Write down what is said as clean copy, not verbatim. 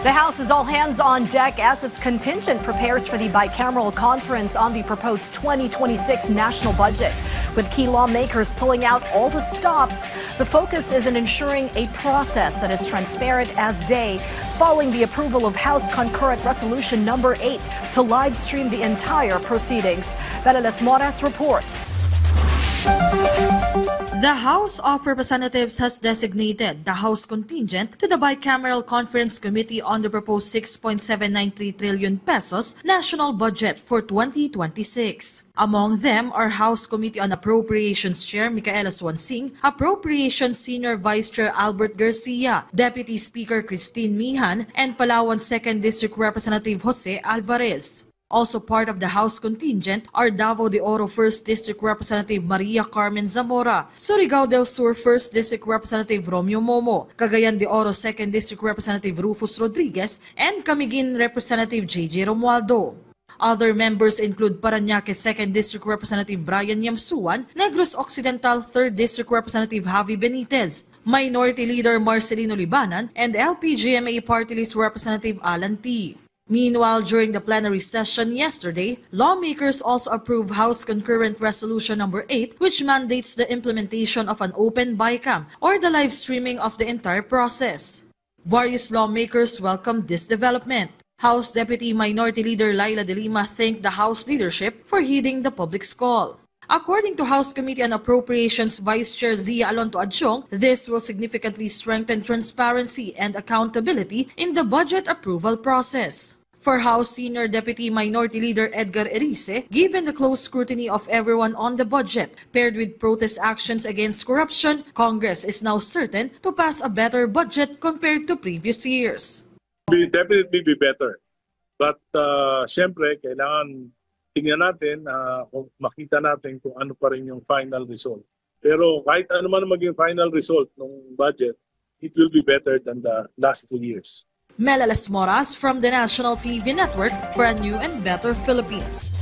The House is all hands on deck as its contingent prepares for the bicameral conference on the proposed 2026 national budget. With key lawmakers pulling out all the stops, the focus is in ensuring a process that is transparent as day following the approval of House Concurrent Resolution number 8 to live stream the entire proceedings. Bella Las Moras reports. The House of Representatives has designated the House contingent to the Bicameral Conference Committee on the proposed 6.793 trillion pesos national budget for 2026. Among them are House Committee on Appropriations Chair Micaela Swansing, Appropriations Senior Vice Chair Albert Garcia, Deputy Speaker Christine Mihan, and Palawan 2nd District Representative Jose Alvarez. Also part of the House contingent are Davao de Oro 1st District Representative Maria Carmen Zamora, Surigao del Sur 1st District Representative Romeo Momo, Cagayan de Oro 2nd District Representative Rufus Rodriguez, and Camiguin Representative J.J. Romualdo. Other members include Parañaque 2nd District Representative Brian Yamsuan, Negros Occidental 3rd District Representative Javi Benitez, Minority Leader Marcelino Libanan, and LPGMA Party List Representative Alan T. Meanwhile, during the plenary session yesterday, lawmakers also approved House Concurrent Resolution number 8, which mandates the implementation of an open BICAM or the live streaming of the entire process. Various lawmakers welcomed this development. House Deputy Minority Leader Laila De Lima thanked the House leadership for heeding the public's call. According to House Committee on Appropriations Vice Chair Zia Alonto Adjong, this will significantly strengthen transparency and accountability in the budget approval process. For House Senior Deputy Minority Leader Edgar Erice, given the close scrutiny of everyone on the budget, paired with protest actions against corruption, Congress is now certain to pass a better budget compared to previous years. Will definitely be better. But syempre, kailangan tingnan natin, makita natin kung ano pa rin yung final result. Pero kahit ano man maging final result ng budget, it will be better than the last 2 years. Mela Las Moras from the National TV Network for a new and better Philippines.